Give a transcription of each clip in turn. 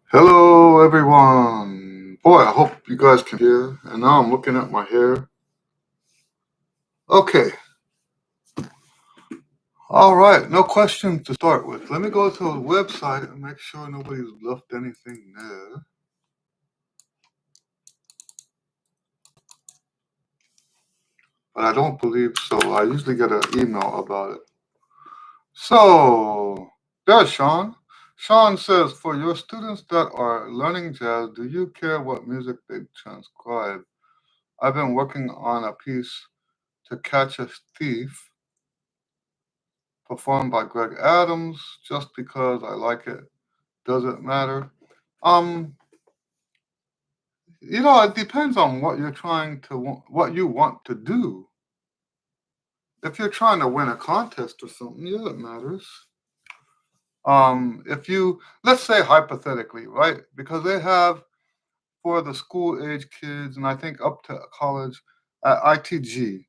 Hello, everyone. Boy, I hope you guys can hear. And now I'm looking at my hair. Okay. All right. No questions to start with. Let me go to the website and make sure nobody's left anything there. But I don't believe so. I usually get an email about it. So, there's Sean. Sean says, for your students that are learning jazz, do you care what music they transcribe? I've been working on a piece to catch a thief performed by Greg Adams. Just because I like it doesn't matter. Um, it depends on what you're trying to what you want to do. If you're trying to win a contest or something, yeah, it matters. If you let's say hypothetically, right? Because they have for the school age kids and I think up to college at ITG,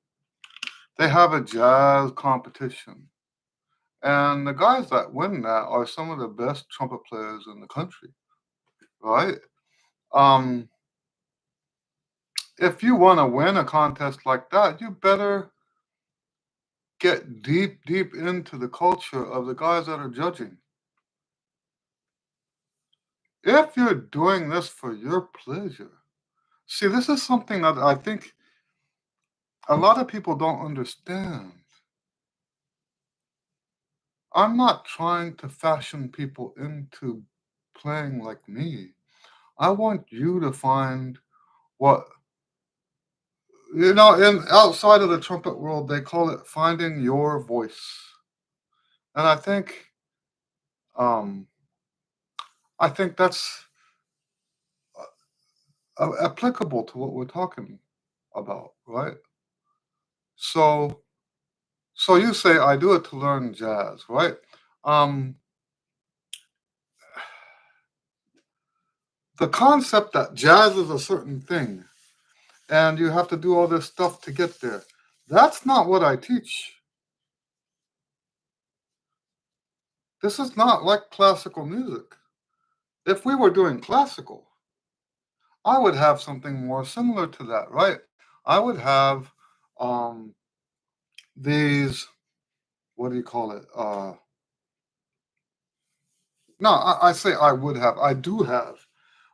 they have a jazz competition. And the guys that win that are some of the best trumpet players in the country, right? Um, if you want to win a contest like that, you better get deep, deep into the culture of the guys that are judging. If you're doing this for your pleasure, see, this is something that I think a lot of people don't understand. I'm not trying to fashion people into playing like me. I want you to find what in outside of the trumpet world, they call it finding your voice. And um, I think that's applicable to what we're talking about, right? So, so you say I do it to learn jazz, right? Um, the concept that jazz is a certain thing, and you have to do all this stuff to get there. That's not what I teach. This is not like classical music. If we were doing classical, I would have something more similar to that, right? I would have um, these, what do you call it? No, I say I would have, I do have.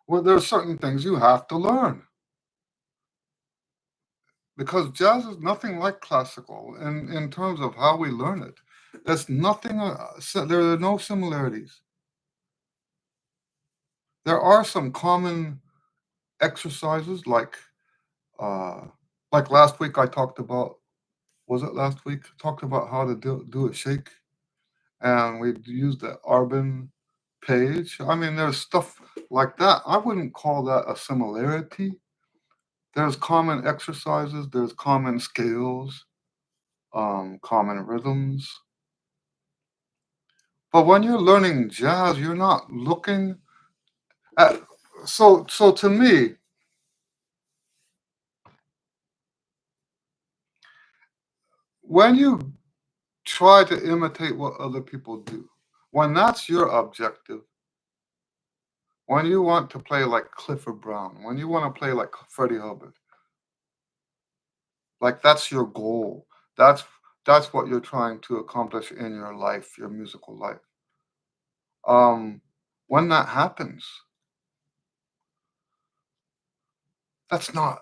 Well, there are certain things you have to learn because jazz is nothing like classical in terms of how we learn it. There's nothing, there are no similarities. There are some common exercises uh, like last week I talked about, was it last week? Talked about how to do a shake and we used the Arbin page. I mean, there's stuff like that. I wouldn't call that a similarity. There's common exercises, there's common scales, common rhythms. But when you're learning jazz, you're not looking at. So to me, when you try to imitate what other people do, when that's your objective, when you want to play like Clifford Brown, when you want to play like Freddie Hubbard, like that's your goal. That's that's what you're trying to accomplish in your life, your musical life. Um, when that happens, that's not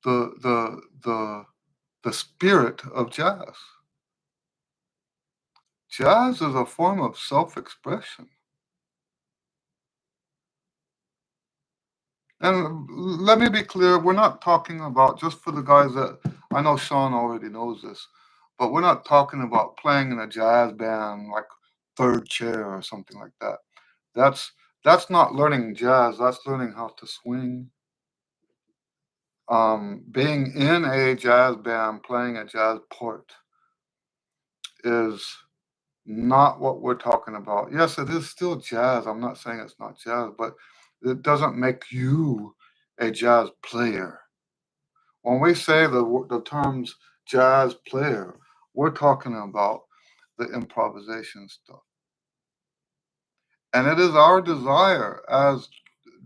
the the the the spirit of jazz. Jazz is a form of self-expression. And let me be clear, we're not talking about just for the guys that I know Sean already knows this, but we're not talking about playing in a jazz band like third chair or something like that. That's that's not learning jazz, that's learning how to swing. Being in a jazz band, playing a jazz part is not what we're talking about. Yes, it is still jazz. I'm not saying it's not jazz, but it doesn't make you a jazz player. When we say the terms jazz player, we're talking about the improvisation stuff. And it is our desire as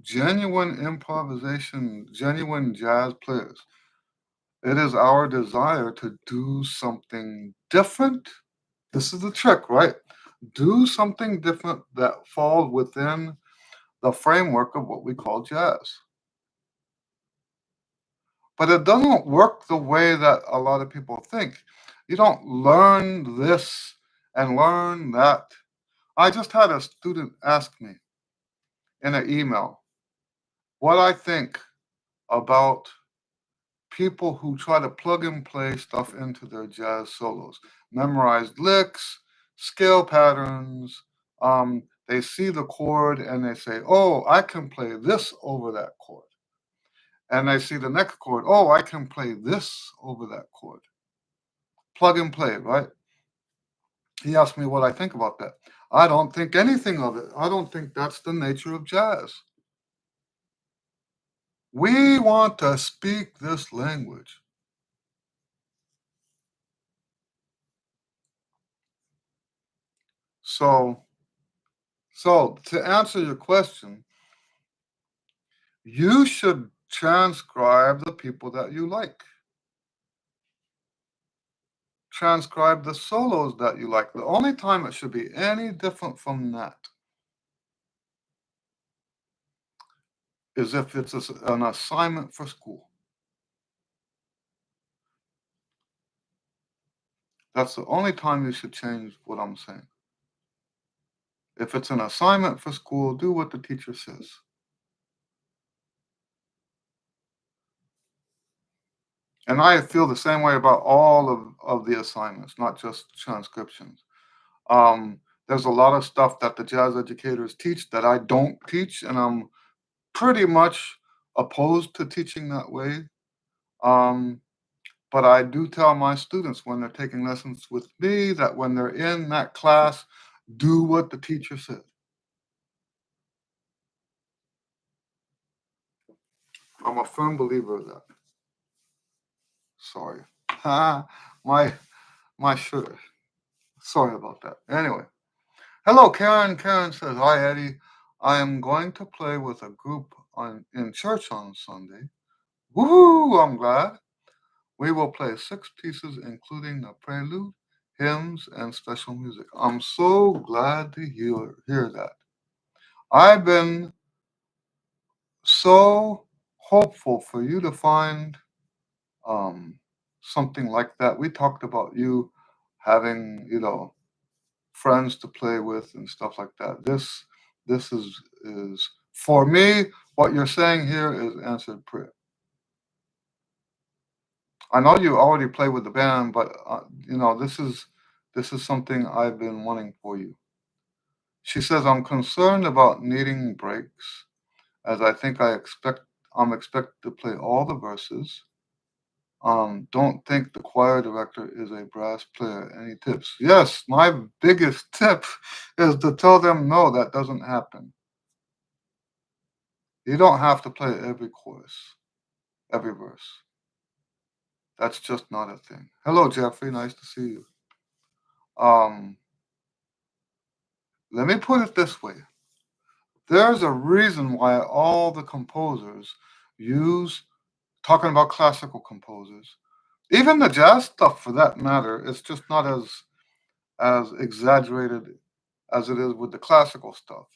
genuine improvisation, genuine jazz players, it is our desire to do something different. This is the trick, right? Do something different that falls within the framework of what we call jazz. But it doesn't work the way that a lot of people think. You don't learn this and learn that. I just had a student ask me in an email what I think about people who try to plug and play stuff into their jazz solos, memorized licks, scale patterns. They see the chord and they say, "Oh, I can play this over that chord." And they see the next chord, "Oh, I can play this over that chord." Plug and play, right? He asked me what I think about that. I don't think anything of it. I don't think that's the nature of jazz. We want to speak this language. So, so to answer your question, you should transcribe the people that you like. Transcribe the solos that you like. The only time it should be any different from that is if it's an assignment for school. That's the only time you should change what I'm saying. If it's an assignment for school, do what the teacher says. And I feel the same way about all of the assignments, not just transcriptions. There's a lot of stuff that the jazz educators teach that I don't teach, and I'm pretty much opposed to teaching that way. Um, but I do tell my students when they're taking lessons with me that when they're in that class, do what the teacher said. I'm a firm believer of that. Sorry. my my shirt. Sorry about that. Anyway. Hello, Karen. Karen says, "Hi, Eddie. I am going to play with a group in church on Sunday. Woohoo! I'm glad. We will play 6 pieces, including the prelude, hymns, and special music. I'm so glad to hear that. I've been so hopeful for you to find um, something like that. We talked about you having, friends to play with and stuff like that. This is for me. What you're saying here is answered prayer. I know you already play with the band, but this is something I've been wanting for you." She says, "I'm concerned about needing breaks, as I think I'm expected to play all the verses. Don't think the choir director is a brass player. Any tips?" Yes, my biggest tip is to tell them no, that doesn't happen. You don't have to play every chorus, every verse. That's just not a thing. Hello, Jeffrey. Nice to see you. Um, Let me put it this way. There's a reason why all the composers use, talking about classical composers, even the jazz stuff for that matter, it's just not as exaggerated as it is with the classical stuff.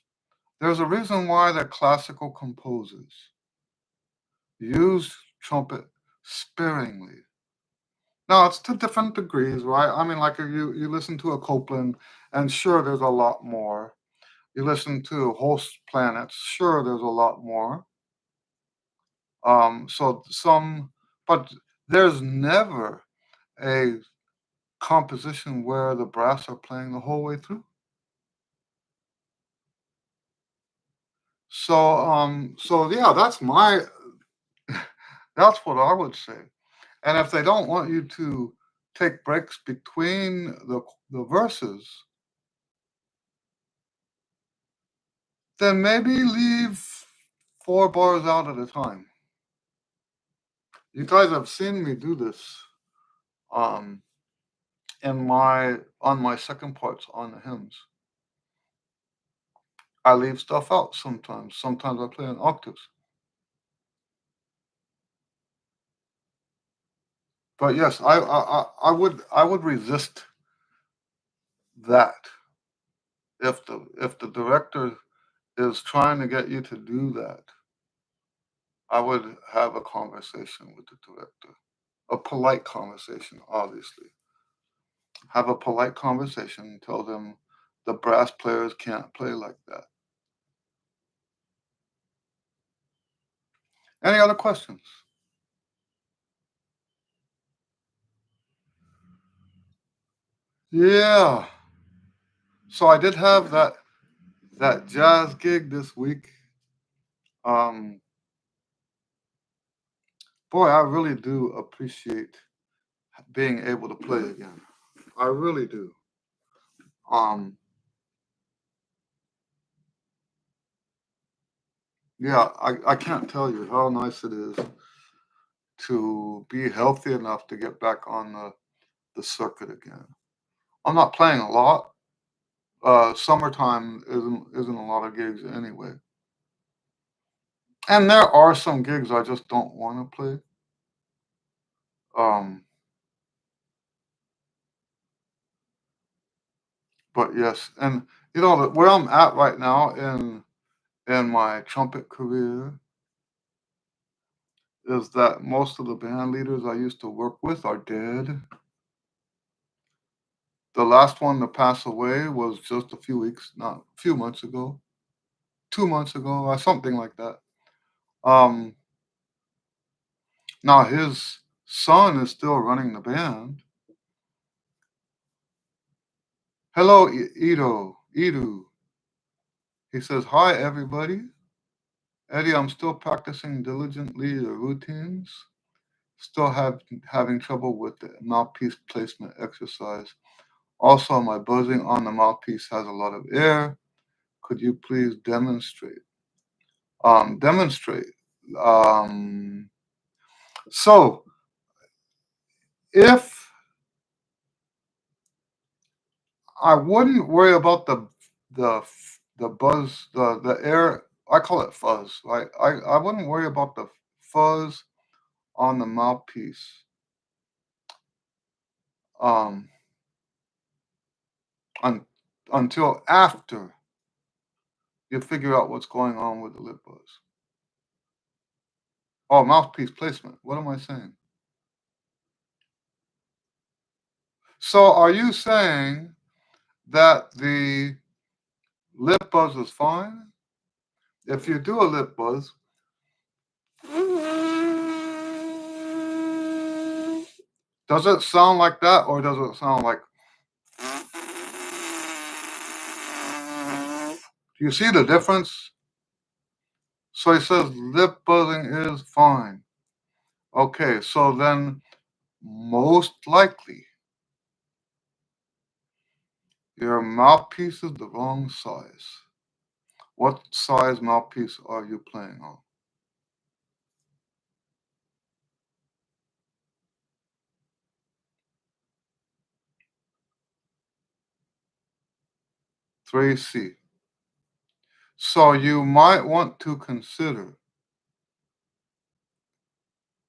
There's a reason why the classical composers use trumpet sparingly. Now, it's to different degrees, right? I mean, like if you listen to a Copland, and sure, there's a lot more. You listen to Host Planets, sure, there's a lot more. So some, but there's never a composition where the brass are playing the whole way through. So yeah, that's what I would say. And if they don't want you to take breaks between the verses, then maybe leave 4 bars out at a time. You guys have seen me do this um, on my second parts on the hymns. I leave stuff out sometimes. Sometimes I play in octaves. But yes, I would resist that if the director is trying to get you to do that. I would have a conversation with the director, a polite conversation, obviously. Have a polite conversation. Tell them the brass players can't play like that. Any other questions? Yeah. So I did have that jazz gig this week. Um, boy, I really do appreciate being able to play again. I really do. Um, yeah, I can't tell you how nice it is to be healthy enough to get back on the circuit again. I'm not playing a lot. Summertime isn't a lot of gigs anyway. And there are some gigs I just don't want to play. Um, but yes, and where I'm at right now in my trumpet career is that most of the band leaders I used to work with are dead. The last one to pass away was just a few weeks, not a few months ago, 2 months ago, or something like that. Um, Now his son is still running the band. Hello, Edu. He says, "Hi, everybody. Eddie, I'm still practicing diligently the routines. Still having trouble with the mouthpiece placement exercise. Also, my buzzing on the mouthpiece has a lot of air. Could you please demonstrate?" Demonstrate. Um, so if I wouldn't worry about the the buzz, the air. I call it fuzz. Right? I wouldn't worry about the fuzz on the mouthpiece um, un, until after you figure out what's going on with the lip buzz. Oh, mouthpiece placement. What am I saying? So, are you saying that the lip buzz is fine? If you do a lip buzz, does it sound like that, or does it sound like? Do you see the difference? So he says lip buzzing is fine. Okay, so then most likely your mouthpiece is the wrong size. What size mouthpiece are you playing on? 3C. So you might want to consider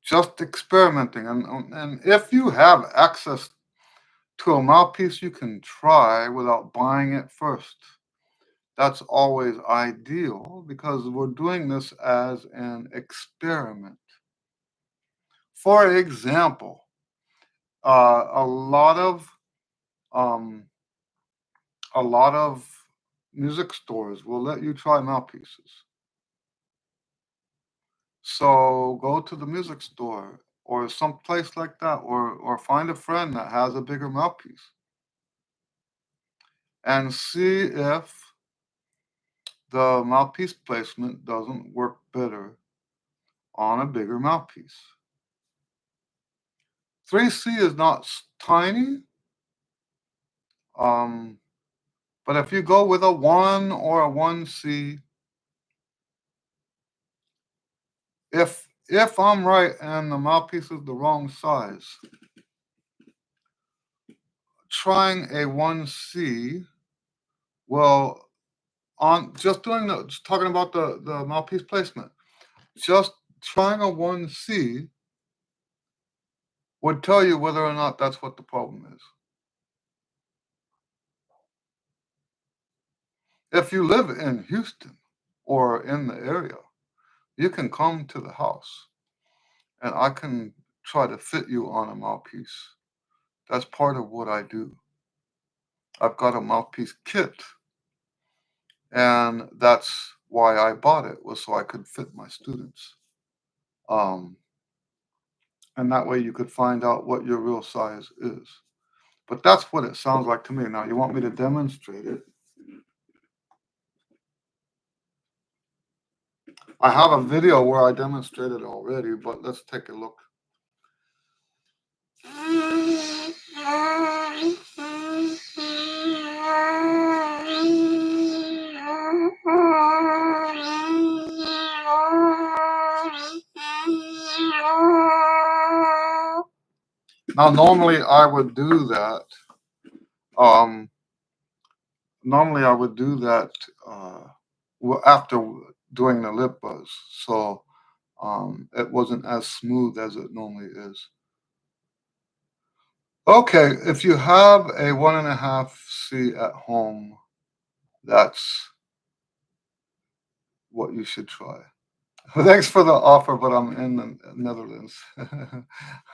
just experimenting. And if you have access to a mouthpiece you can try without buying it first, that's always ideal because we're doing this as an experiment. For example, a lot of um, a lot of music stores will let you try mouthpieces. So go to the music store or some place like that, or find a friend that has a bigger mouthpiece and see if the mouthpiece placement doesn't work better on a bigger mouthpiece. 3C is not tiny, um, but if you go with a 1 or a 1C, if I'm right and the mouthpiece is the wrong size, trying a 1C will on just talking about the mouthpiece placement, just trying a 1C would tell you whether or not that's what the problem is. If you live in Houston or in the area, you can come to the house and I can try to fit you on a mouthpiece. That's part of what I do. I've got a mouthpiece kit, and that's why I bought it, was so I could fit my students. Um, and that way you could find out what your real size is. But that's what it sounds like to me. Now, you want me to demonstrate it? I have a video where I demonstrated already, but let's take a look. Now, normally I would do that. Normally I would do that after doing the lip buzz, so it wasn't as smooth as it normally is. Okay, if you have a 1.5C at home, that's what you should try. Thanks for the offer, but I'm in the Netherlands.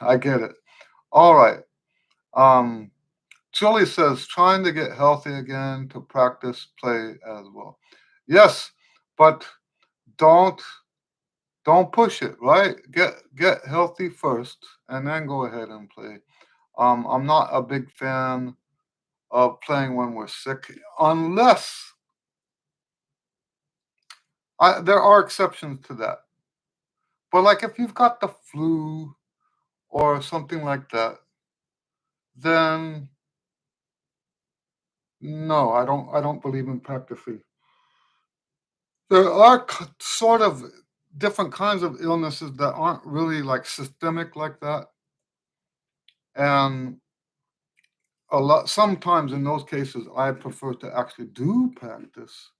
I get it. All right. Julie says, trying to get healthy again to practice play as well. Yes, but don't push it, right? Get healthy first and then go ahead and play. I'm not a big fan of playing when we're sick, unless there are exceptions to that. But like if you've got the flu or something like that, then no, I don't believe in practicing. There are sort of different kinds of illnesses that aren't really like systemic like that, and sometimes in those cases I prefer to actually do practice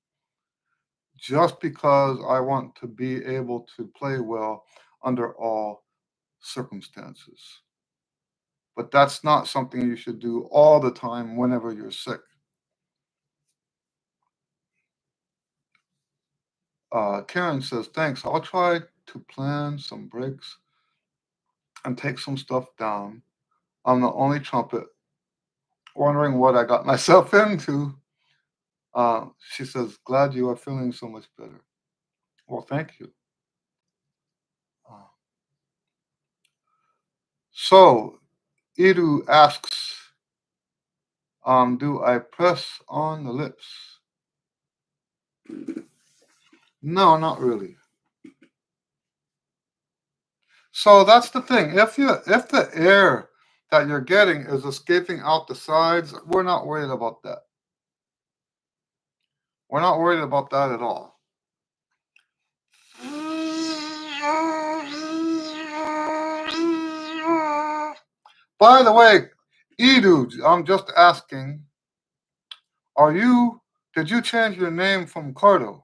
just because I want to be able to play well under all circumstances. But that's not something you should do all the time whenever you're sick. Karen says, thanks. I'll try to plan some breaks and take some stuff down. I'm the only trumpet wondering what I got myself into. She says, glad you are feeling so much better. Well, thank you. So, Idu asks, do I press on the lips? No, not really. So that's the thing. If the air that you're getting is escaping out the sides, we're not worried about that. We're not worried about that at all. By the way, Edu, I'm just asking, did you change your name from Cardo?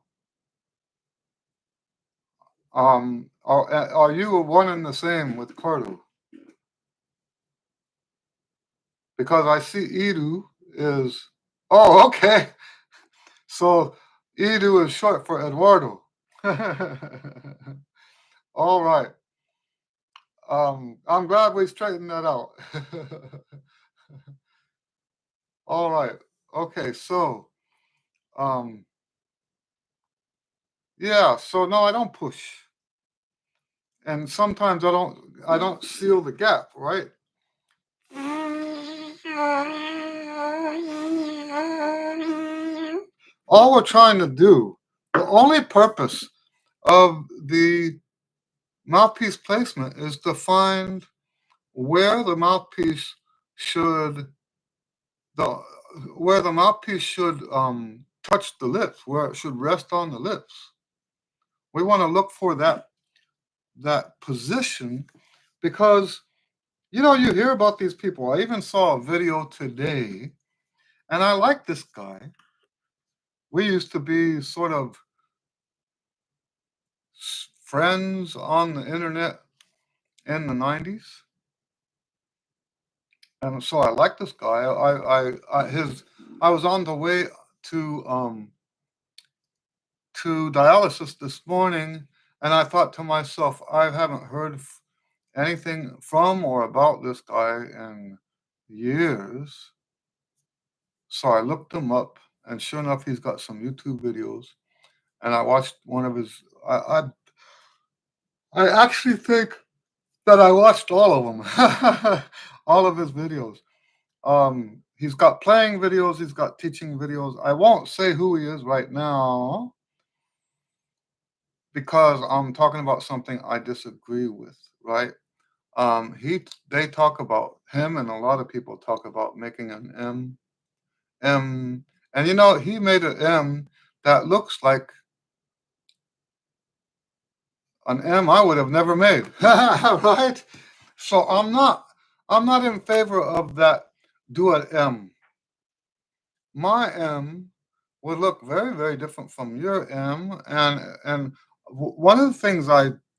Are you one and the same with Cardo? Because I see Edu is, oh, okay. So Edu is short for Eduardo. All right. I'm glad we straightened that out. All right. Okay. So, yeah. So no, I don't push, and sometimes I don't seal the gap, right? All we're trying to do, the only purpose of the mouthpiece placement is to find where the mouthpiece should the where the mouthpiece should touch the lips, where it should rest on the lips. We want to look for that position because you hear about these people. I even saw a video today, and I like this guy. we used to be sort of friends on the internet in the 90s. And so I like this guy. I was on the way to um to dialysis this morning, and I thought to myself, I haven't heard anything from or about this guy in years. So I looked him up, and sure enough, he's got some YouTube videos. And I watched one of his. I actually think that I watched all of them, all of his videos. He's got playing videos, he's got teaching videos. I won't say who he is right now because I'm talking about something I disagree with, right? They talk about him, and a lot of people talk about making an M, and he made an M that looks like an M I would have never made, right? So I'm not in favor of that. Do an M. My M would look very, very different from your M. And one of the things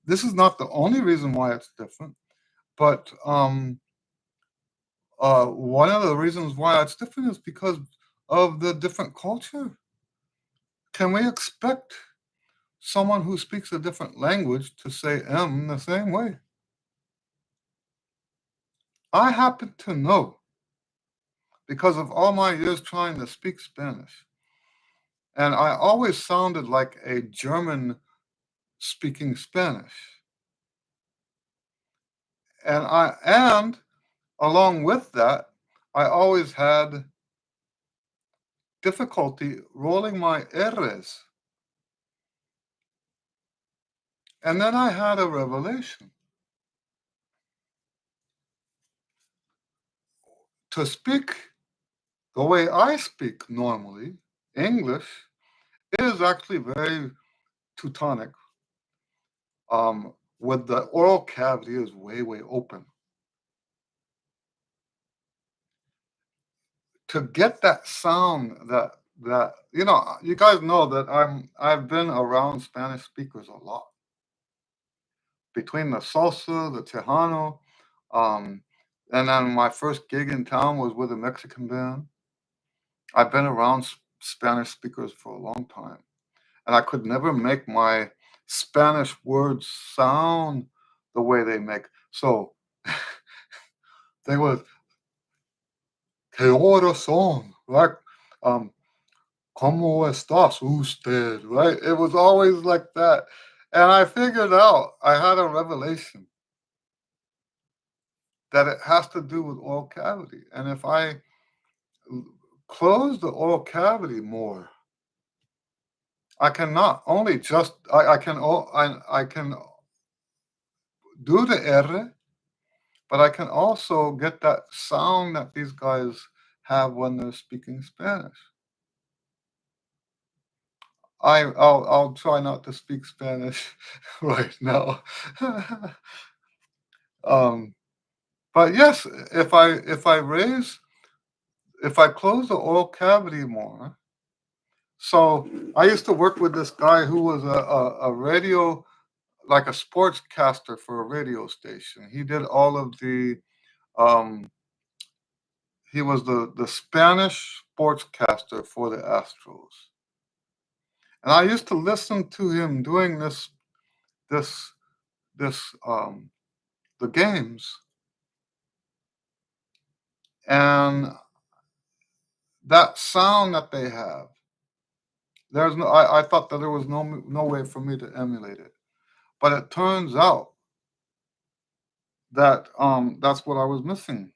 this is not the only reason why it's different, but one of the reasons why it's different is because of the different culture. Can we expect someone who speaks a different language to say M the same way? I happen to know because of all my years trying to speak Spanish. And I always sounded like a German speaking Spanish. And along with that, I always had difficulty rolling my R's. And then I had a revelation. To speak the way I speak normally, English is actually very Teutonic. With the oral cavity is way, way open. To get that sound that you guys know that I've been around Spanish speakers a lot. Between the salsa, the Tejano, um, and then my first gig in town was with a Mexican band. I've been around Spanish speakers for a long time, and I could never make my Spanish words sound the way they make. So they were "Que horas son?" Like, um, "Cómo estás usted?" Right? It was always like that, and I figured out. I had a revelation that it has to do with oral cavity, and if I l- close the oral cavity more, I can not only just I can do the R, but I can also get that sound that these guys have when they're speaking Spanish. I'll try not to speak Spanish right now. um, but yes, if I close the oral cavity more. So I used to work with this guy who was a radio, like a sportscaster for a radio station. He did all of um, he was the Spanish sportscaster for the Astros. And I used to listen to him doing this, this, the games. And that sound that they have, I thought that there was no way for me to emulate it. But it turns out that that's what I was missing.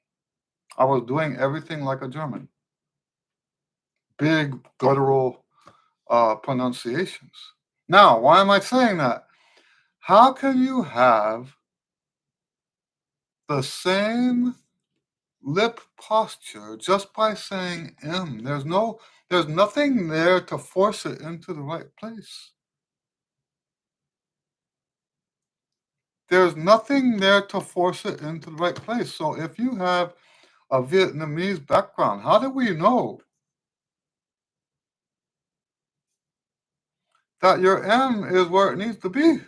I was doing everything like a German, big guttural pronunciations. Now, why am I saying that? How can you have the same lip posture just by saying M? There's nothing there to force it into the right place. There's nothing there to force it into the right place. So if you have a Vietnamese background, how do we know that your M is where it needs to be.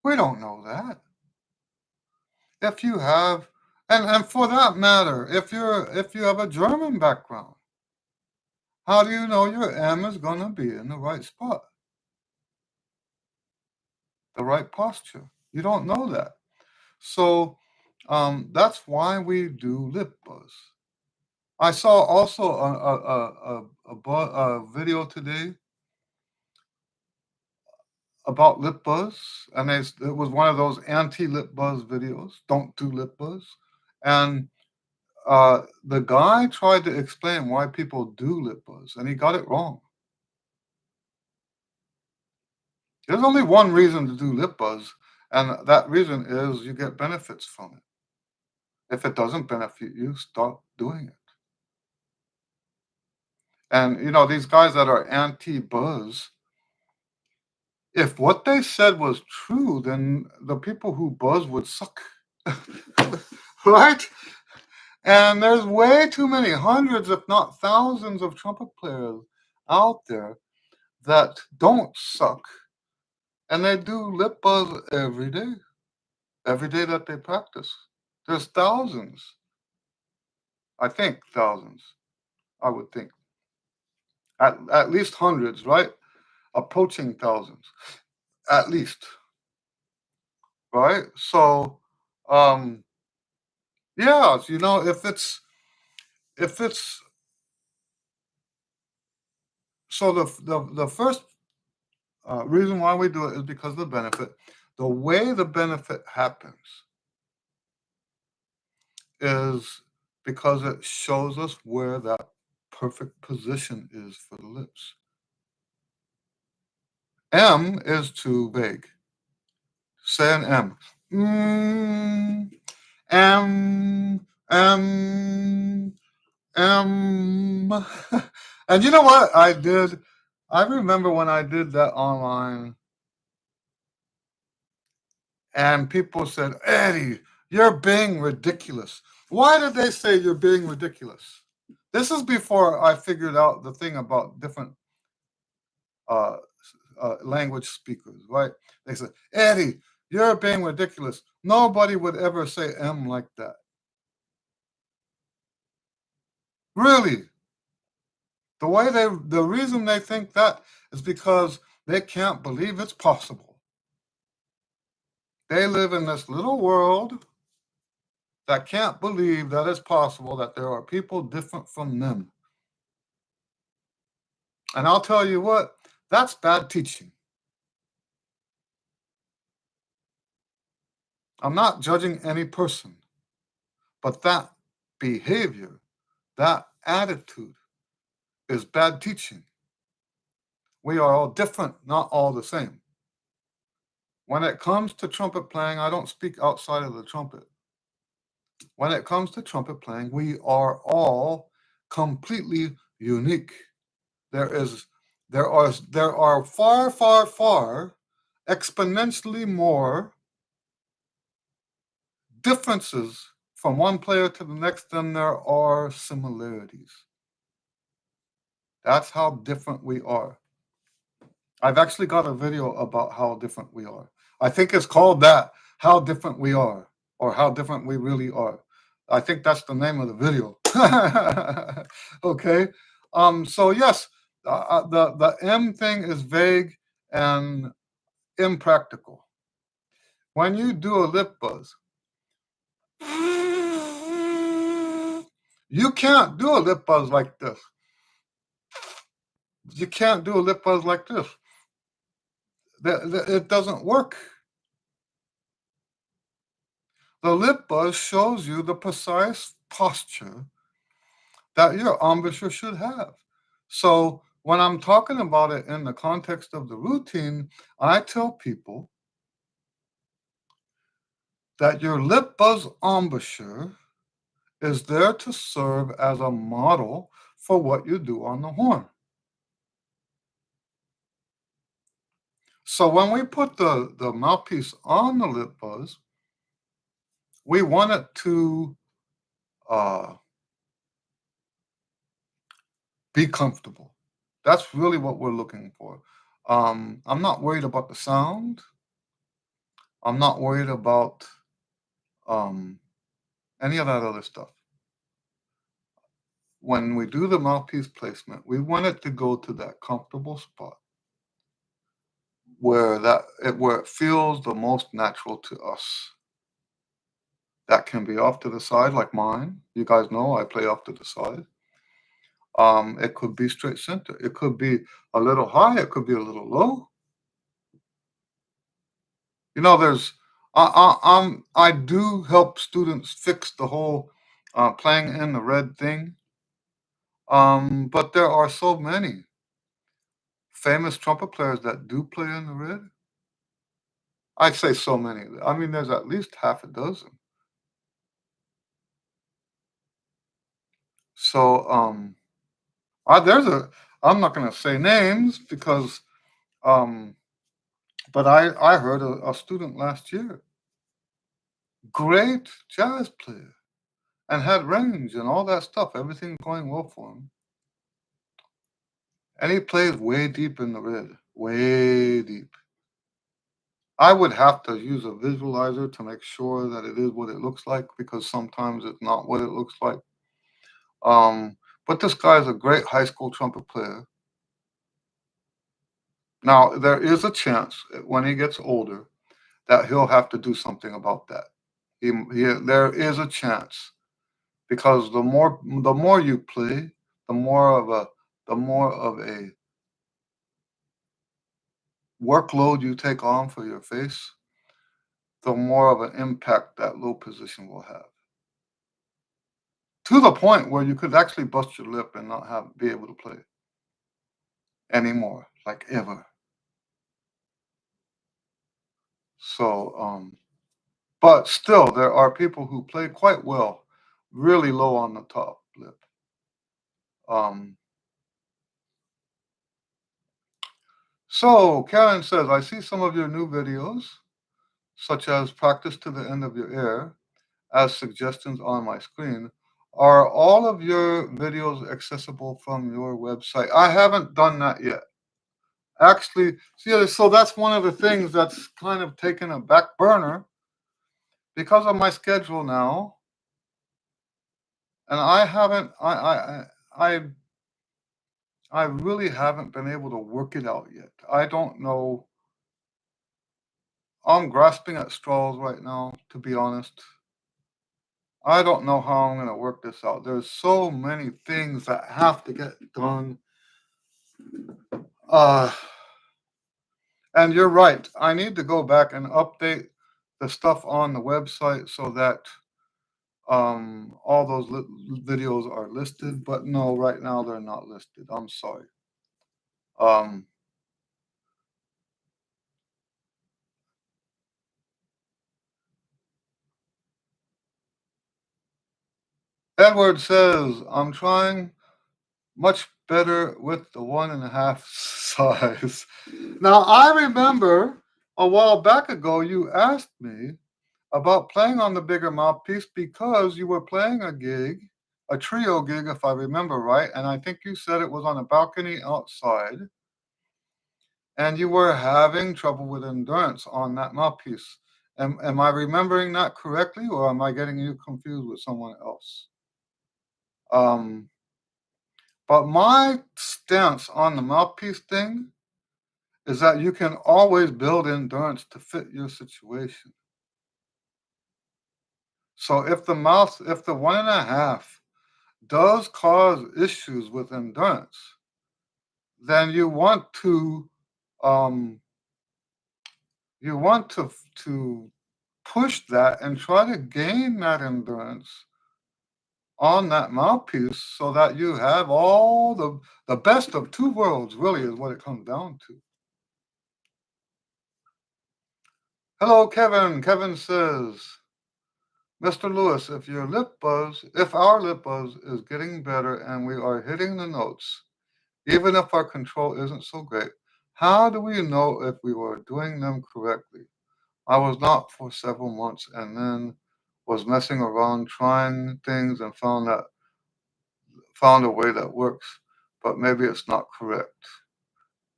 We don't know that. If you have, and for that matter, if you have a German background, how do you know your M is going to be in the right spot, the right posture? You don't know that. So that's why we do lip buzz. I saw also a video today about lip buzz, and it was one of those anti-lip buzz videos. Don't do lip buzz, and the guy tried to explain why people do lip buzz, and he got it wrong. There's only one reason to do lip buzz, and that reason is you get benefits from it. If it doesn't benefit you, stop doing it. And these guys that are anti-buzz, if what they said was true, then the people who buzz would suck. Right? And there's way too many hundreds, if not thousands, of trumpet players out there that don't suck. And they do lip buzz every day that they practice. There's thousands. I think thousands, I would think. At least hundreds, right? Approaching thousands, at least, right? So, yeah, if it's so the first reason why we do it is because of the benefit. The way the benefit happens is because it shows us where that perfect position is for the lips. M is too vague. Say an M. M, M, M. And you know what I did? I remember when I did that online, and people said, Eddie, you're being ridiculous. Why did they say you're being ridiculous? This is before I figured out the thing about different uh, language speakers, right? They said, Eddie, you're being ridiculous. Nobody would ever say M like that. Really? The reason they think that is because they can't believe it's possible. They live in this little world that can't believe that it's possible that there are people different from them. And I'll tell you what, that's bad teaching. I'm not judging any person, but that behavior, that attitude is bad teaching. We are all different, not all the same. When it comes to trumpet playing, I don't speak outside of the trumpet. When it comes to trumpet playing, we are all completely unique. There are far, far, far exponentially more differences from one player to the next than there are similarities. That's how different we are. I've actually got a video about how different we are. I think it's called that, How Different We Are, or How Different We Really Are. I think that's the name of the video. Okay. So yes, the M thing is vague and impractical. When you do a lip buzz, you can't do a lip buzz like this. You can't do a lip buzz like this. It doesn't work. The lip buzz shows you the precise posture that your embouchure should have. So when I'm talking about it in the context of the routine, I tell people that your lip buzz embouchure is there to serve as a model for what you do on the horn. So when we put the mouthpiece on the lip buzz, we want it to uh, be comfortable. That's really what we're looking for. I'm not worried about the sound. I'm not worried about um, any of that other stuff. When we do the mouthpiece placement, we want it to go to that comfortable spot where it feels the most natural to us. That can be off to the side, like mine. You guys know I play off to the side. It could be straight center. It could be a little high. It could be a little low. You know, I do help students fix the whole playing in the red thing. But there are so many famous trumpet players that do play in the red. I'd say so many. I mean, there's at least half a dozen. So, there's a. I'm not going to say names because, um, but I heard a student last year, great jazz player, and had range and all that stuff. Everything going well for him, and he plays way deep in the red, way deep. I would have to use a visualizer to make sure that it is what it looks like because sometimes it's not what it looks like. Um, but this guy is a great high school trumpet player. Now, there is a chance when he gets older that he'll have to do something about that. There is a chance because the more you play, the more of a the more of a workload you take on for your face, the more of an impact that low position will have. To the point where you could actually bust your lip and not have be able to play anymore, like ever. So, but still, there are people who play quite well, really low on the top lip. Um, so Karen says, I see some of your new videos, such as practice to the end of your air, as suggestions on my screen. Are all of your videos accessible from your website? I haven't done that yet. Actually, see, so that's one of the things that's kind of taken a back burner because of my schedule now, and I haven't, I really haven't been able to work it out yet. I don't know. I'm grasping at straws right now, to be honest. I don't know how I'm going to work this out. There's so many things that have to get done. Uh, and you're right. I need to go back and update the stuff on the website so that all those videos are listed. But no, right now they're not listed. I'm sorry. Um, Edward says, I'm trying much better with the 1.5 size. Now, I remember a while back ago you asked me about playing on the bigger mouthpiece because you were playing a gig, a trio gig, if I remember right. And I think you said it was on a balcony outside, and you were having trouble with endurance on that mouthpiece. Am I remembering that correctly, or am I getting you confused with someone else? Um, but my stance on the mouthpiece thing is that you can always build endurance to fit your situation. So if the 1.5 does cause issues with endurance, then um, you want to push that and try to gain that endurance on that mouthpiece so that you have all the best of two worlds. Really, is what it comes down to. Hello, Kevin. Kevin says, Mr. Lewis, if our lip buzz is getting better and we are hitting the notes, even if our control isn't so great, how do we know if we were doing them correctly? I was not for several months and then was messing around trying things and found a way that works. but maybe it's not correct.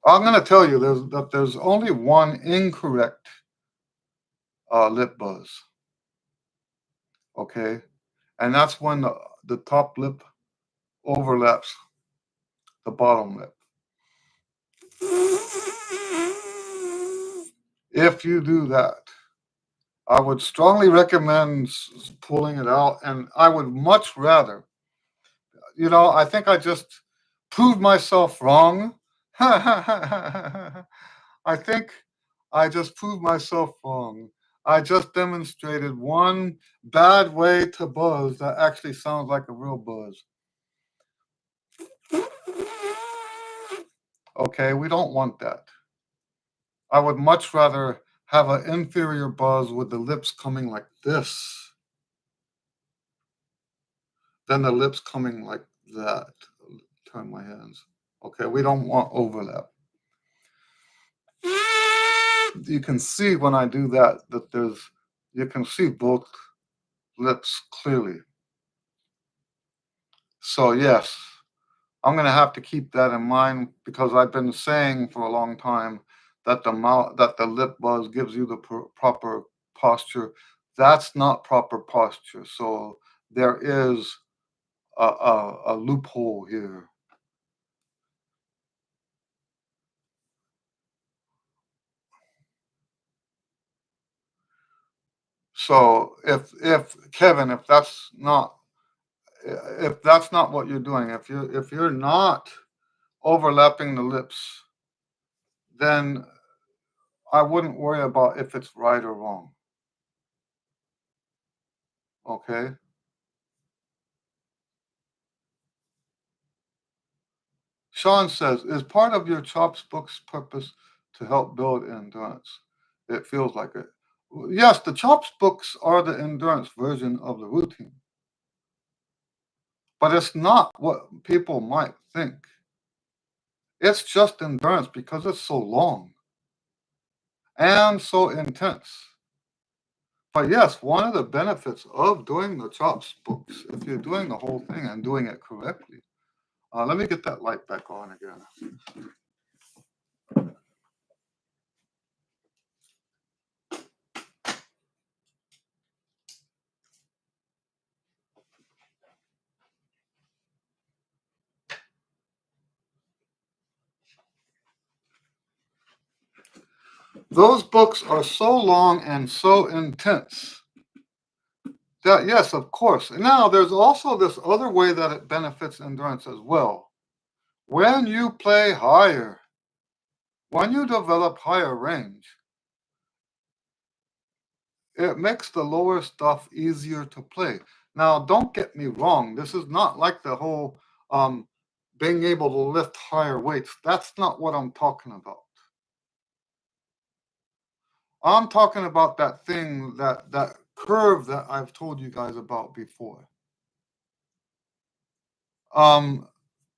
I'm going to tell you there's only one incorrect lip buzz, okay? And that's when the top lip overlaps the bottom lip. If you do that, I would strongly recommend pulling it out, and I would much rather, I think I just proved myself wrong. I think I just proved myself wrong. I just demonstrated one bad way to buzz that actually sounds like a real buzz. Okay, we don't want that. I would much rather have an inferior buzz with the lips coming like this than the lips coming like that. Turn my hands. Okay, we don't want overlap. You can see when I do that you can see both lips clearly. So yes, I'm going to have to keep that in mind because I've been saying for a long time that the lip buzz gives you the proper posture. That's not proper posture. So there is a loophole here. So if Kevin, if that's not what you're doing, if you're not overlapping the lips, then I wouldn't worry about if it's right or wrong. Okay? Sean says, is part of your chops book's purpose to help build endurance? It feels like it. Yes, the chops books are the endurance version of the routine, but it's not what people might think. It's just endurance because it's so long and so intense. But yes, one of the benefits of doing the chops books, if you're doing the whole thing and doing it correctly, let me get that light back on again. Those books are so long and so intense that, yes, of course. Now, there's also this other way that it benefits endurance as well. When you play higher, when you develop higher range, it makes the lower stuff easier to play. Now, don't get me wrong. This is not like the whole being able to lift higher weights. That's not what I'm talking about. I'm talking about that thing, that curve that I've told you guys about before. Um,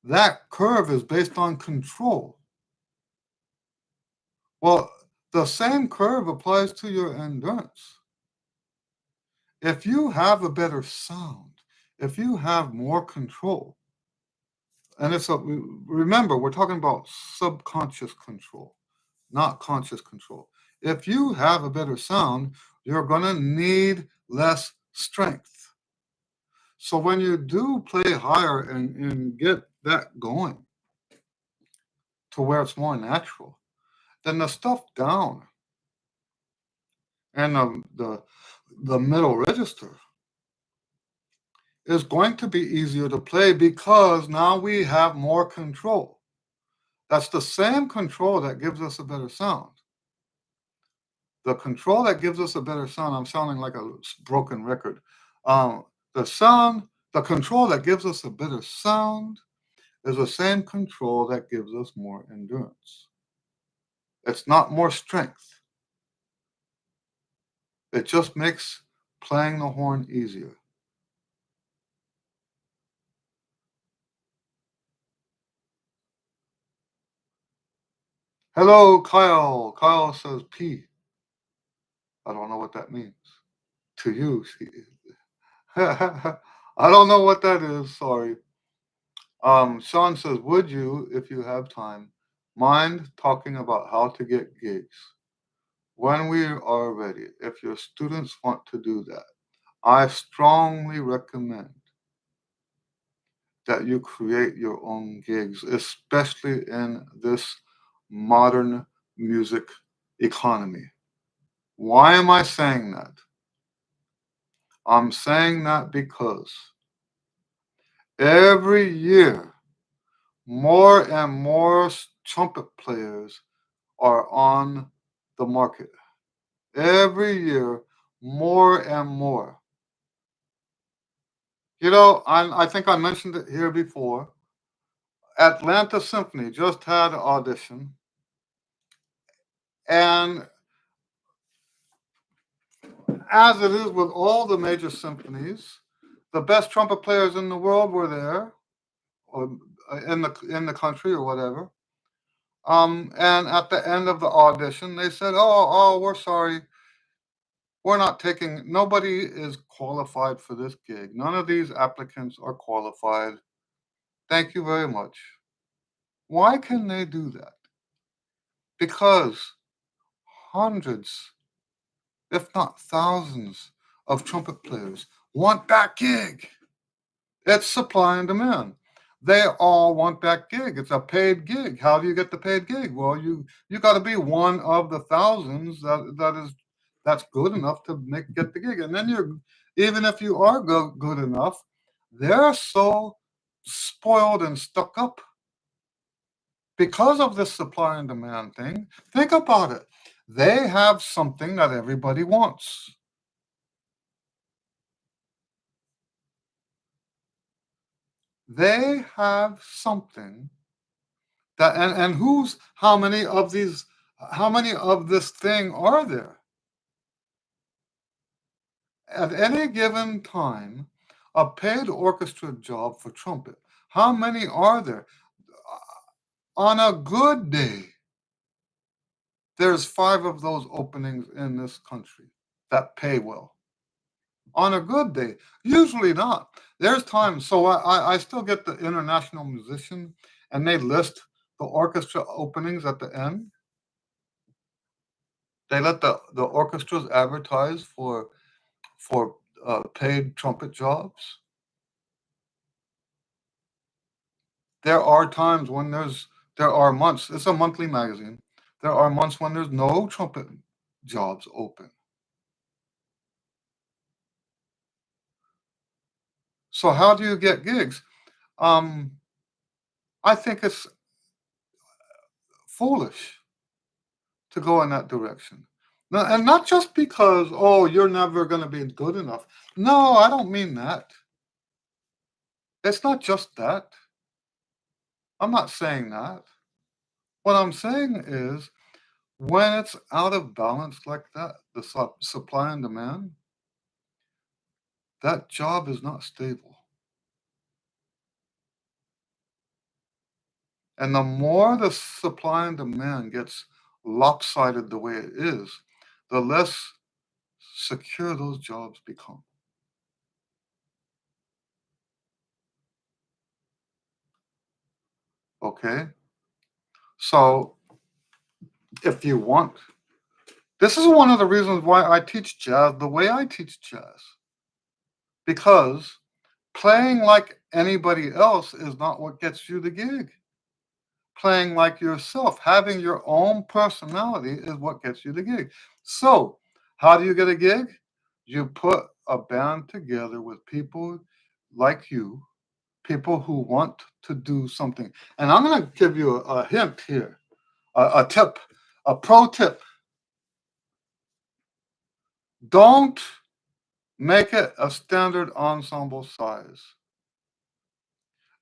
that curve is based on control. Well, the same curve applies to your endurance. If you have a better sound, if you have more control, and remember, we're talking about subconscious control, not conscious control. If you have a better sound, you're going to need less strength. So when you do play higher and get that going to where it's more natural, then the stuff down and the middle register is going to be easier to play because now we have more control. That's the same control that gives us a better sound. The control that gives us a better sound, I'm sounding like a broken record. Um, the control that gives us a better sound is the same control that gives us more endurance. It's not more strength. It just makes playing the horn easier. Hello, Kyle. Kyle says P. I don't know what that means. To you. I don't know what that is. Sorry. Sean says, would you, if you have time, mind talking about how to get gigs when we are ready? If your students want to do that, I strongly recommend that you create your own gigs, especially in this modern music economy. Why am I saying that? I'm saying that because every year, more and more trumpet players are on the market. Every year, more and more. I think I mentioned it here before. Atlanta Symphony just had an audition, and as it is with all the major symphonies, the best trumpet players in the world were there, or in the country or whatever. And at the end of the audition, they said, "Oh, we're sorry, we're not taking. Nobody is qualified for this gig. None of these applicants are qualified. Thank you very much." Why can they do that? Because hundreds, if not thousands, of trumpet players want that gig. It's supply and demand. They all want that gig. It's a paid gig. How do you get the paid gig? Well, you got to be one of the thousands that's good enough to get the gig. And then even if you are good enough, they're so spoiled and stuck up because of this supply and demand thing. Think about it. They have something that everybody wants. They have something that and who's how many of this thing are there? At any given time, a paid orchestra job for trumpet. How many are there? On a good day, there's 5 of those openings in this country that pay well. On a good day, usually not. There's times, so I still get the international musician, and they list the orchestra openings at the end. They let the orchestras advertise for paid trumpet jobs. There are times when there are months. It's a monthly magazine. There are months when there's no trumpet jobs open. So how do you get gigs? Um, I think it's foolish to go in that direction. No, and not just because, oh, you're never going to be good enough. No, I don't mean that. It's not just that. I'm not saying that. What I'm saying is when it's out of balance like that, the supply and demand, that job is not stable. And the more the supply and demand gets lopsided the way it is, the less secure those jobs become. Okay? So if you want, this is one of the reasons why I teach jazz the way I teach jazz. Because playing like anybody else is not what gets you the gig. Playing like yourself, having your own personality is what gets you the gig. So, how do you get a gig? You put a band together with people like you, people who want to do something. And I'm going to give you a hint here, a tip, a pro tip. Don't make it a standard ensemble size.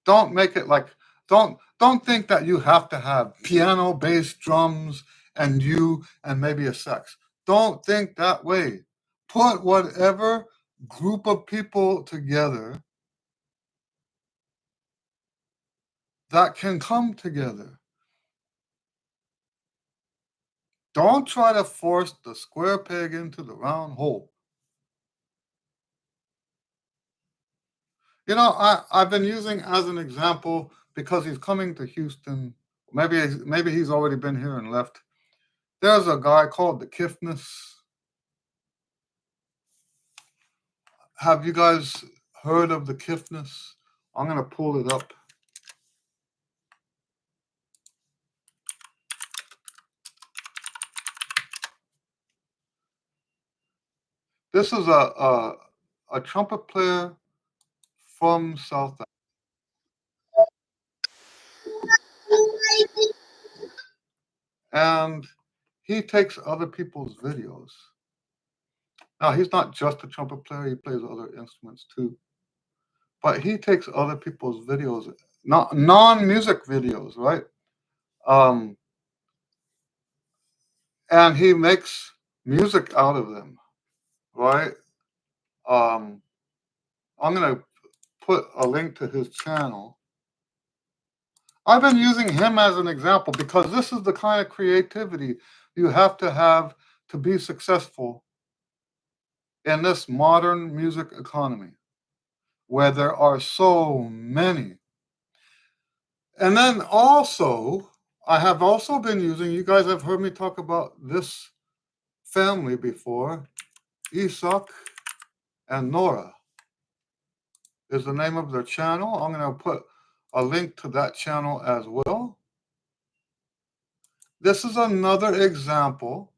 Don't make it like don't think that you have to have piano, bass, drums, and you and maybe a sax. Don't think that way. Put whatever group of people together that can come together. Don't try to force the square peg into the round hole. I've been using as an example because he's coming to Houston. Maybe he's already been here and left. There's a guy called the Kiffness. Have you guys heard of the Kiffness? I'm gonna pull it up. This is a trumpet player from South Africa, and he takes other people's videos. Now he's not just a trumpet player; he plays other instruments too. But he takes other people's videos, not non-music videos, right? Um, and he makes music out of them, right? Um, I'm gonna put a link to his channel. I've been using him as an example because this is the kind of creativity you have to be successful in this modern music economy where there are so many. And then also, I have also been using, you guys have heard me talk about this family before. Isak and Nora is the name of their channel. I'm going to put a link to that channel as well. This is another example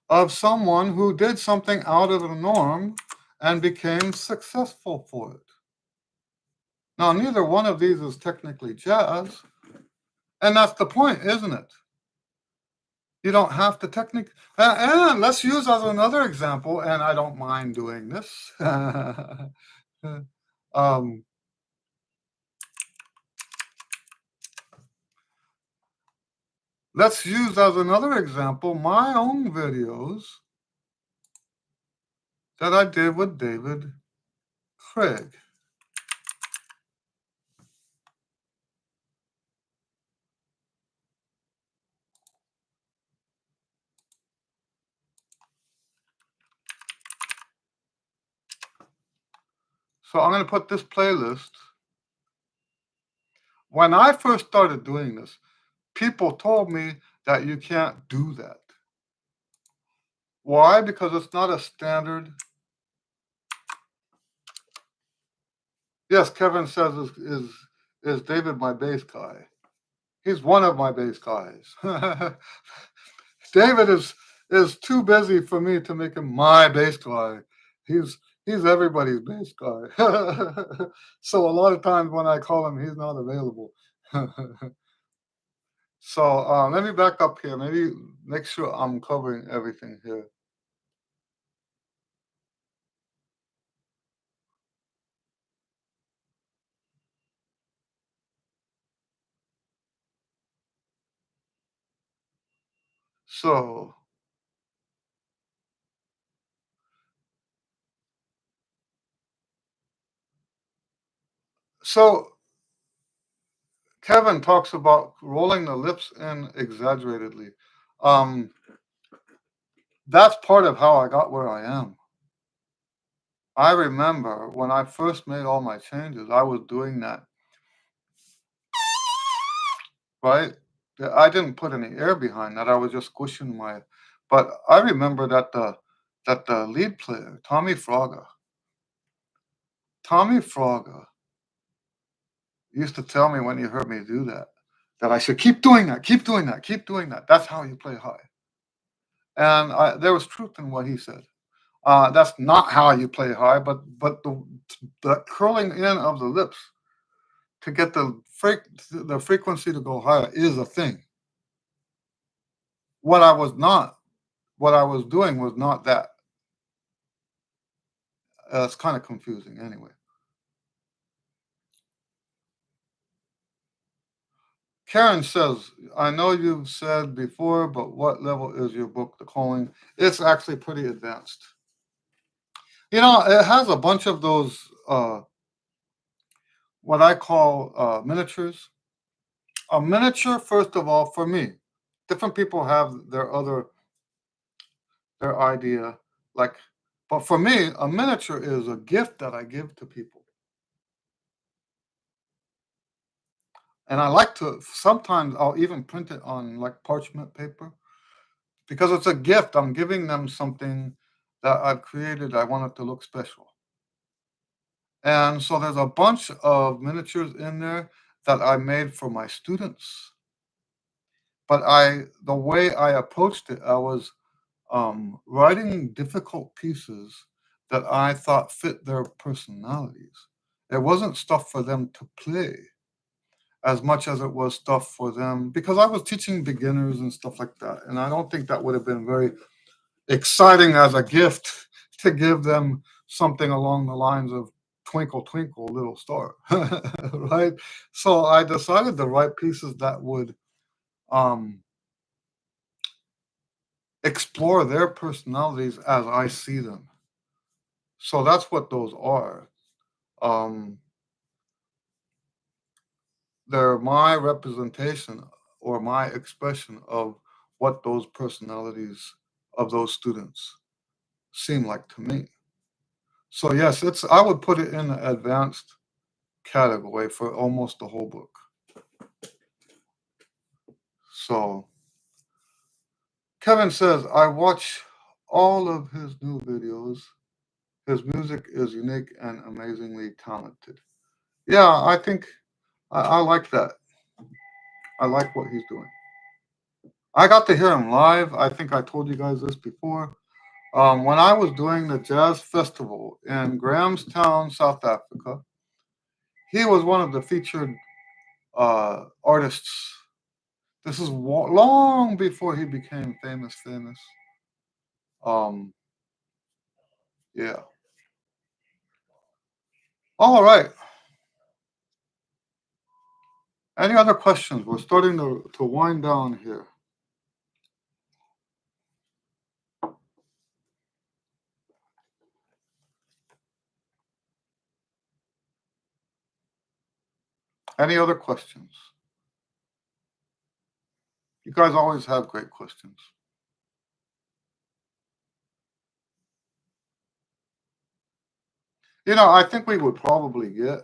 of someone who did something out of the norm and became successful for it. Now, neither one of these is technically jazz, and that's the point, isn't it? You don't have to technique. And let's use as another example, and I don't mind doing this. um, let's use as another example my own videos that I did with David Craig. So I'm going to put this playlist. When I first started doing this, people told me that you can't do that. Why? Because it's not a standard. Yes, Kevin says is David my bass guy? He's one of my bass guys. David is too busy for me to make him my bass guy. He's he's everybody's bass guy. So a lot of times when I call him, he's not available. So let me back up here. Maybe make sure I'm covering everything here. So so Kevin talks about rolling the lips in exaggeratedly. Um, that's part of how I got where I am. I remember when I first made all my changes, I was doing that, right? I didn't put any air behind that. I was just squishing my. But I remember that the lead player, Tommy Fraga, used to tell me when he heard me do that I should keep doing that, keep doing that, keep doing that. That's how you play high. And there was truth in what he said. That's not how you play high, but the curling in of the lips to get the frequency to go higher is a thing. What I was not, what I was doing was not that. It's kind of confusing anyway. Karen says, I know you've said before, but what level is your book, The Calling? It's actually pretty advanced. It has a bunch of those, what I call miniatures. A miniature, first of all, for me, different people have their idea. Like But for me, a miniature is a gift that I give to people. And I like to sometimes I'll even print it on like parchment paper because it's a gift. I'm giving them something that I've created. I want it to look special. And so there's a bunch of miniatures in there that I made for my students. But the way I approached it, I was writing difficult pieces that I thought fit their personalities. It wasn't stuff for them to play as much as it was stuff for them because I was teaching beginners and stuff like that. And I don't think that would have been very exciting as a gift to give them something along the lines of Twinkle, Twinkle, Little Star, right? So I decided to write pieces that would um, explore their personalities as I see them. So that's what those are. Um, they're my representation or my expression of what those personalities of those students seem like to me. So yes, it's I would put it in the advanced category for almost the whole book. So Kevin says I watch all of his new videos. His music is unique and amazingly talented. Yeah, I think I like that. I like what he's doing. I got to hear him live. I think I told you guys this before. When I was doing the jazz festival in Grahamstown, South Africa, he was one of the featured artists. This is long before he became famous. Famous. Um, yeah. All right. Any other questions? We're starting to wind down here. Any other questions? You guys always have great questions. You know, I think we would probably get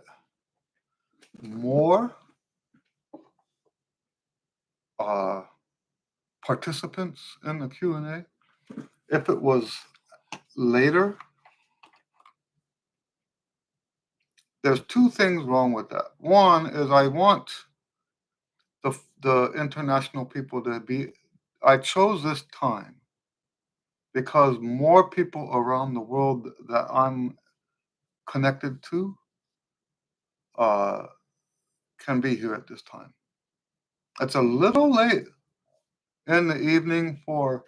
more uh, participants in the Q and A if it was later. There's two things wrong with that. One is I want the international people to be. I chose this time because more people around the world that I'm connected to uh, can be here at this time. It's a little late in the evening for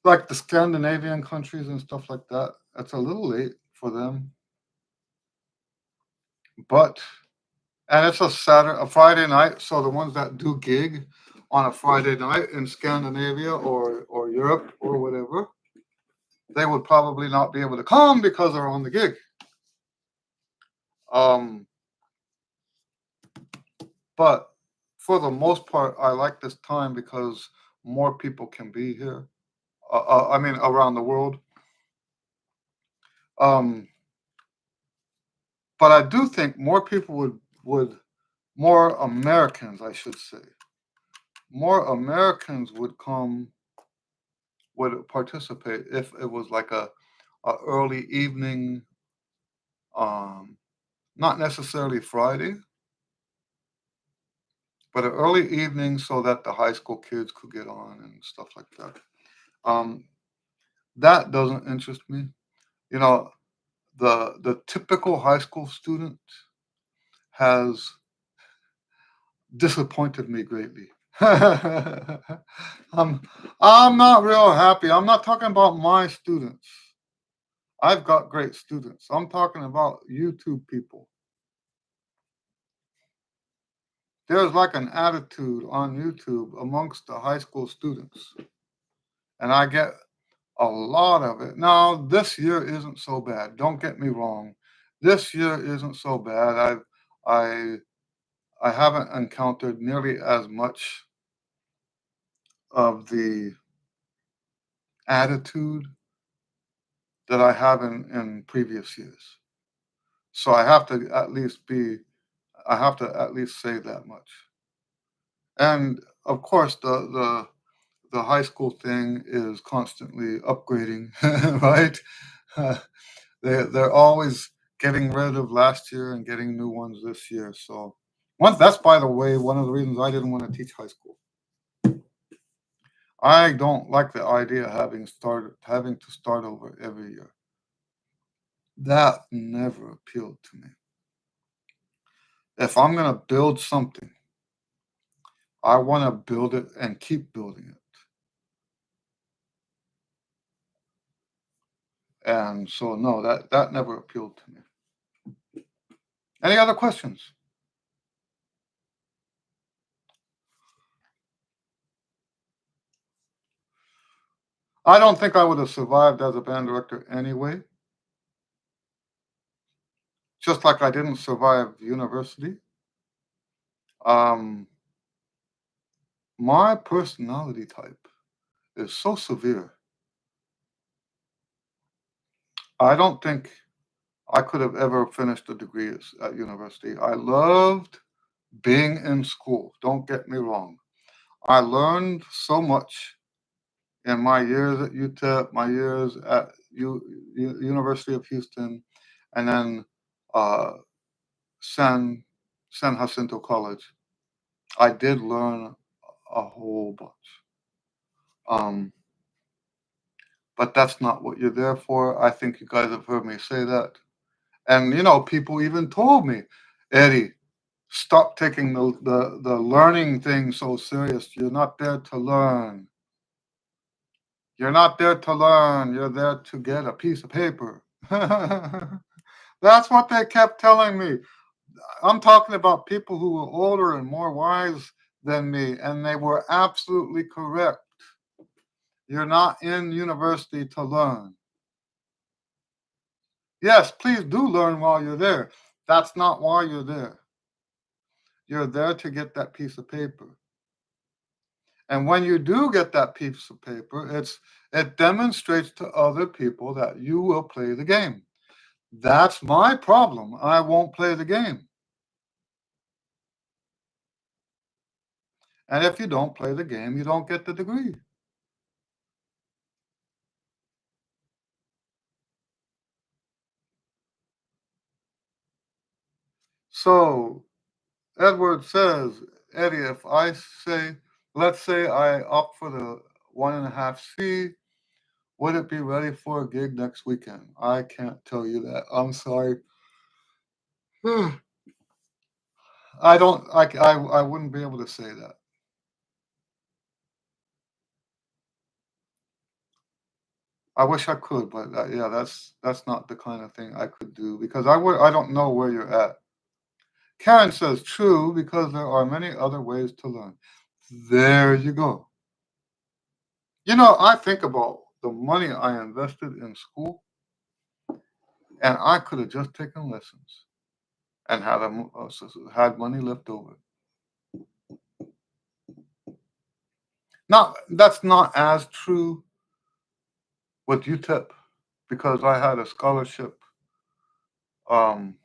like the Scandinavian countries and stuff like that. It's a little late for them, but and it's a Friday night. So the ones that do gig on a Friday night in Scandinavia or Europe or whatever, they would probably not be able to come because they're on the gig. Um, but for the most part, I like this time because more people can be here. I mean, around the world. Um, but I do think more people would more Americans, I should say, more Americans would participate if it was like a early evening, um, not necessarily Friday, but an early evening so that the high school kids could get on and stuff like that. Um, that doesn't interest me. You know, the typical high school student has disappointed me greatly. I'm I'm not real happy. I'm not talking about my students. I've got great students. I'm talking about YouTube people. There's like an attitude on YouTube amongst the high school students, and I get a lot of it. Now, this year isn't so bad. Don't get me wrong. This year isn't so bad. I I haven't encountered nearly as much of the attitude that I have in previous years. So I have to at least be I have to at least say that much. And of course, the high school thing is constantly upgrading, right? Uh, they're always getting rid of last year and getting new ones this year. So once that's by the way, one of the reasons I didn't want to teach high school. I don't like the idea of having to start over every year. That never appealed to me. If I'm gonna build something, I want to build it and keep building it. And so no, that never appealed to me. Any other questions? I don't think I would have survived as a band director anyway, just like I didn't survive university. Um, my personality type is so severe. I don't think I could have ever finished a degree at university. I loved being in school. Don't get me wrong. I learned so much in my years at UTEP, my years at University of Houston, and then uh, San San Jacinto College. I did learn a whole bunch. Um, but that's not what you're there for. I think you guys have heard me say that. And people even told me, Eddie, stop taking the learning thing so serious. You're not there to learn. You're not there to learn. You're there to get a piece of paper. That's what they kept telling me. I'm talking about people who were older and more wise than me, and they were absolutely correct. You're not in university to learn. Yes, please do learn while you're there. That's not why you're there. You're there to get that piece of paper. And when you do get that piece of paper, it demonstrates to other people that you will play the game. That's my problem. I won't play the game. And if you don't play the game, you don't get the degree. So Edward says, Eddie, if I say, let's say I opt for the 1.5C, would it be ready for a gig next weekend? I can't tell you that. I'm sorry. I don't. I wouldn't be able to say that. I wish I could, but yeah, that's not the kind of thing I could do because I don't know where you're at. Karen says true because there are many other ways to learn. There you go. I think about the money I invested in school, and I could have just taken lessons and had money left over. Now that's not as true with UTEP because I had a scholarship. Um,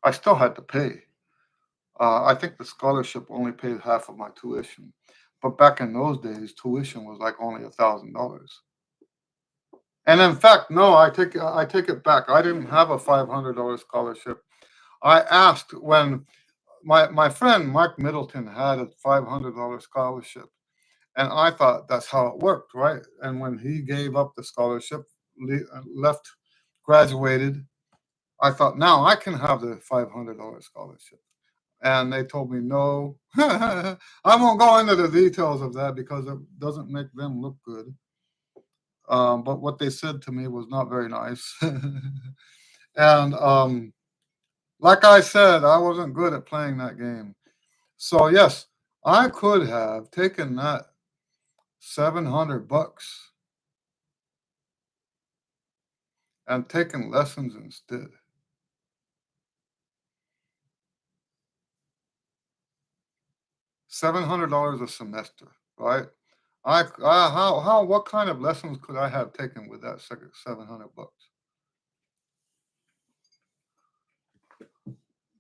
I still had to pay. I think the scholarship only paid half of my tuition, but back in those days, tuition was like only $1,000. And in fact, no, I take it back. I didn't have a $500 scholarship. I asked when my friend Mark Middleton had a $500 scholarship, and I thought that's how it worked, right? And when he gave up the scholarship, left, graduated, I thought now I can have the $500 scholarship. And they told me no. I won't go into the details of that because it doesn't make them look good. But what they said to me was not very nice. And like I said, I wasn't good at playing that game. So yes, I could have taken that $700 and taken lessons instead. $700 a semester, right? what kind of lessons could I have taken with that second $700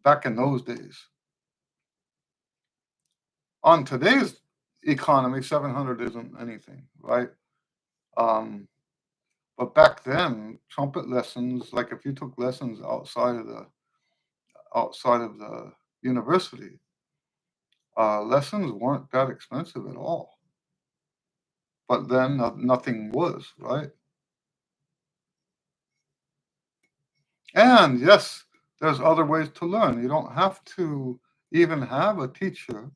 back in those days? On today's economy, 700 isn't anything, right? Um, but back then, trumpet lessons, like if you took lessons outside of the university, lessons weren't that expensive at all. But then nothing was, right? And yes, there's other ways to learn. You don't have to even have a teacher.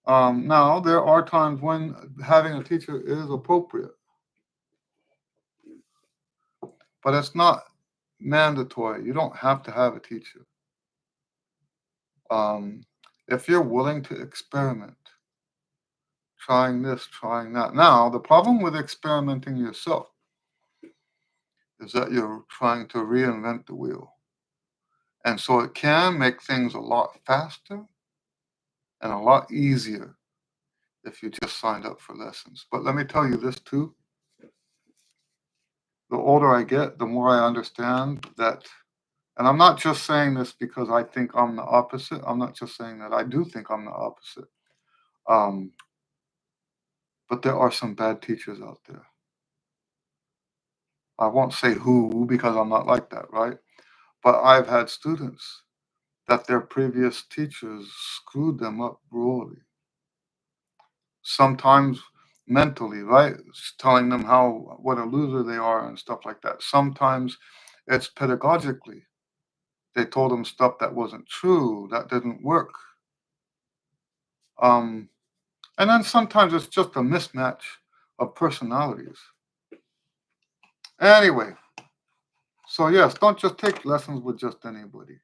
Now, there are times when having a teacher is appropriate, but it's not mandatory. You don't have to have a teacher. Um, if you're willing to experiment, trying this, trying that. Now, the problem with experimenting yourself is that you're trying to reinvent the wheel. And so it can make things a lot faster and a lot easier if you just signed up for lessons. But let me tell you this too. The older I get, the more I understand that, and I'm not just saying this because I think I'm the opposite. I'm not just saying that. I do think I'm the opposite. Um, but there are some bad teachers out there. I won't say who because I'm not like that, right? But I've had students that their previous teachers screwed them up royally. Sometimes mentally, right? Telling them how what a loser they are and stuff like that. Sometimes it's pedagogically. They told them stuff that wasn't true, that didn't work. Um, and then sometimes it's just a mismatch of personalities. Anyway, so yes, don't just take lessons with just anybody.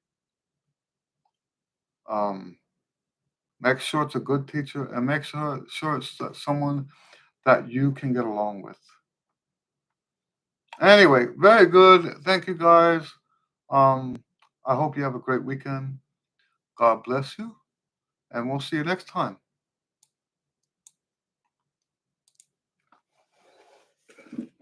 Um, make sure it's a good teacher and make sure it's someone that you can get along with. Anyway, very good. Thank you guys. Um, I hope you have a great weekend. God bless you, and we'll see you next time.